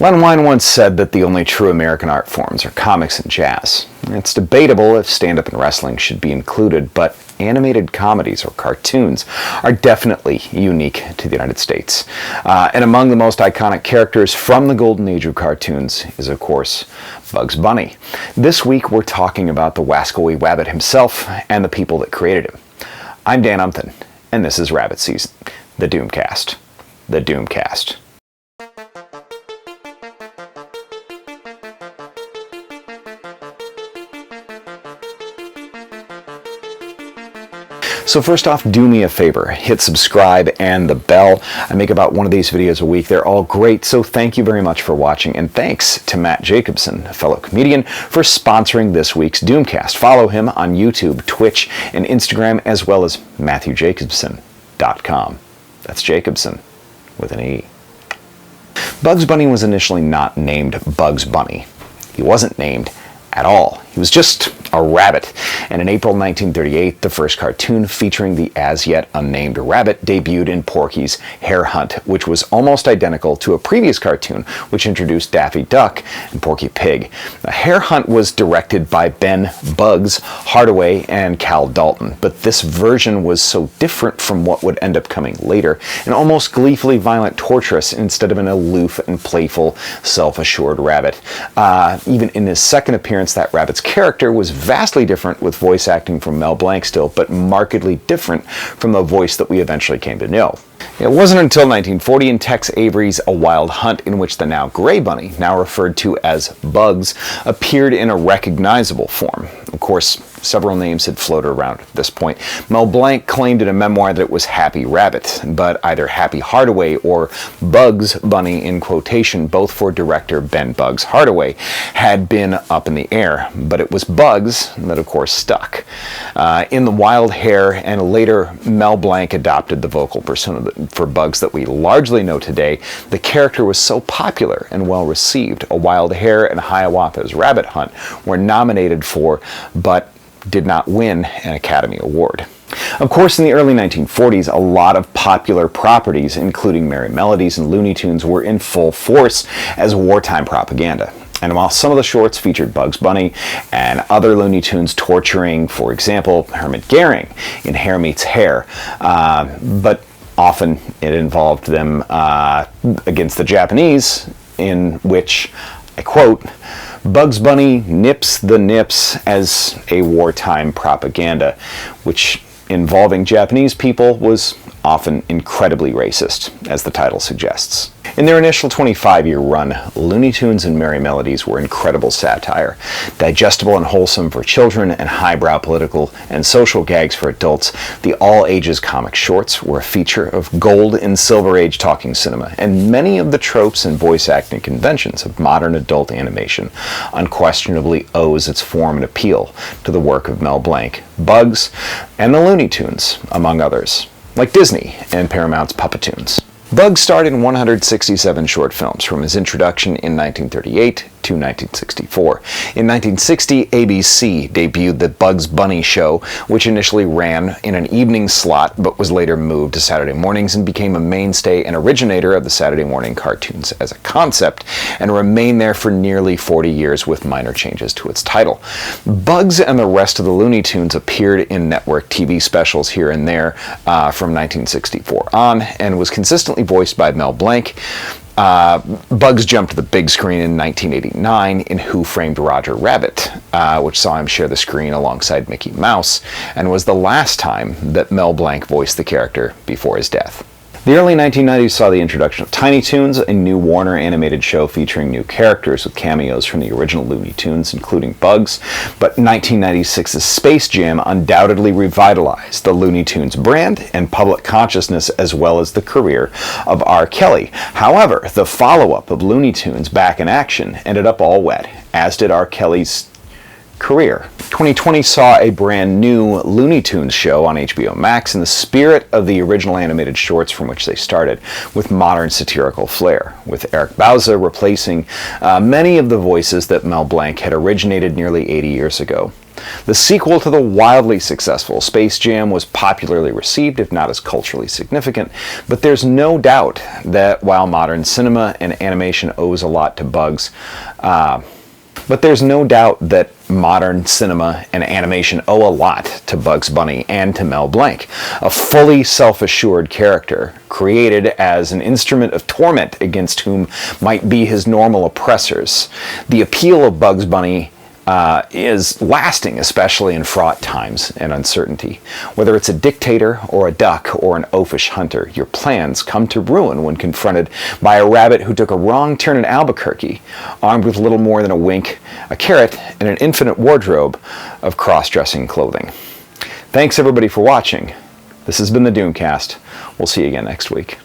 Len Wein once said that the only true American art forms are comics and jazz. It's debatable if stand-up and wrestling should be included, but animated comedies or cartoons are definitely unique to the United States. And among the most iconic characters from the golden age of cartoons is, of course, Bugs Bunny. This week we're talking about the wascally wabbit himself and the people that created him. I'm Dan Umpton, and this is Rabbit Season, the Doomcast. The Doomcast. So first off, do me a favor, hit subscribe and the bell. I make about one of these videos a week. They're all great, so thank you very much for watching, and thanks to Matt Jacobson, a fellow comedian, for sponsoring this week's Doomcast. Follow him on YouTube, Twitch, and Instagram, as well as MatthewJacobson.com. That's Jacobson with an E. Bugs Bunny was initially not named Bugs Bunny. He wasn't named at all. He was just a rabbit, and in April 1938, the first cartoon featuring the as-yet unnamed rabbit debuted in Porky's Hare Hunt, which was almost identical to a previous cartoon which introduced Daffy Duck and Porky Pig. The Hare Hunt was directed by Ben Bugs Hardaway and Cal Dalton, but this version was so different from what would end up coming later, and almost gleefully violent, torturous, instead of an aloof and playful, self-assured rabbit. Even in his second appearance, that rabbit's character was vastly different, with voice acting from Mel Blanc still, but markedly different from the voice that we eventually came to know. It wasn't until 1940 in Tex Avery's A Wild Hunt in which the now Gray Bunny, now referred to as Bugs, appeared in a recognizable form. Of course, several names had floated around at this point. Mel Blanc claimed in a memoir that it was Happy Rabbit, but either Happy Hardaway or Bugs Bunny in quotation, both for director Ben Bugs Hardaway, had been up in the air, but it was Bugs that of course stuck. In The Wild Hare, and later Mel Blanc adopted the vocal persona for Bugs that we largely know today, the character was so popular and well received. A Wild Hare and Hiawatha's Rabbit Hunt were nominated for, but did not win an Academy Award. Of course, in the early 1940s, a lot of popular properties, including Merry Melodies and Looney Tunes, were in full force as wartime propaganda. And while some of the shorts featured Bugs Bunny and other Looney Tunes torturing, for example, Hermit Goering in Hare Meets Hare, but often it involved them against the Japanese, in which, I quote, Bugs Bunny nips the nips as a wartime propaganda, which involving Japanese people was often incredibly racist, as the title suggests. In their initial 25-year run, Looney Tunes and Merry Melodies were incredible satire, digestible and wholesome for children, and highbrow political and social gags for adults. The all-ages comic shorts were a feature of gold and silver age talking cinema, and many of the tropes and voice acting conventions of modern adult animation unquestionably owes its form and appeal to the work of Mel Blanc, Bugs, and the Looney Tunes, among others, like Disney and Paramount's Puppetoons. Bugs starred in 167 short films from his introduction in 1938 to 1964. In 1960, ABC debuted The Bugs Bunny Show, which initially ran in an evening slot but was later moved to Saturday mornings and became a mainstay and originator of the Saturday morning cartoons as a concept, and remained there for nearly 40 years with minor changes to its title. Bugs and the rest of the Looney Tunes appeared in network TV specials here and there from 1964 on, and was consistently voiced by Mel Blanc. Bugs jumped to the big screen in 1989 in Who Framed Roger Rabbit, which saw him share the screen alongside Mickey Mouse, and was the last time that Mel Blanc voiced the character before his death. The early 1990s saw the introduction of Tiny Toons, a new Warner animated show featuring new characters with cameos from the original Looney Tunes, including Bugs, but 1996's Space Jam undoubtedly revitalized the Looney Tunes brand and public consciousness, as well as the career of R. Kelly. However, the follow-up of Looney Tunes Back in Action ended up all wet, as did R. Kelly's career. 2020 saw a brand new Looney Tunes show on HBO Max in the spirit of the original animated shorts from which they started, with modern satirical flair, with Eric Bauza replacing many of the voices that Mel Blanc had originated nearly 80 years ago. The sequel to the wildly successful Space Jam was popularly received, if not as culturally significant, but there's no doubt that while modern cinema and animation owes a lot to Bugs, Bunny and to Mel Blanc, a fully self-assured character created as an instrument of torment against whom might be his normal oppressors. The appeal of Bugs Bunny is lasting, especially in fraught times and uncertainty. Whether it's a dictator or a duck or an oafish hunter, your plans come to ruin when confronted by a rabbit who took a wrong turn in Albuquerque, armed with little more than a wink, a carrot, and an infinite wardrobe of cross-dressing clothing. Thanks everybody for watching. This has been the Doomcast. We'll see you again next week.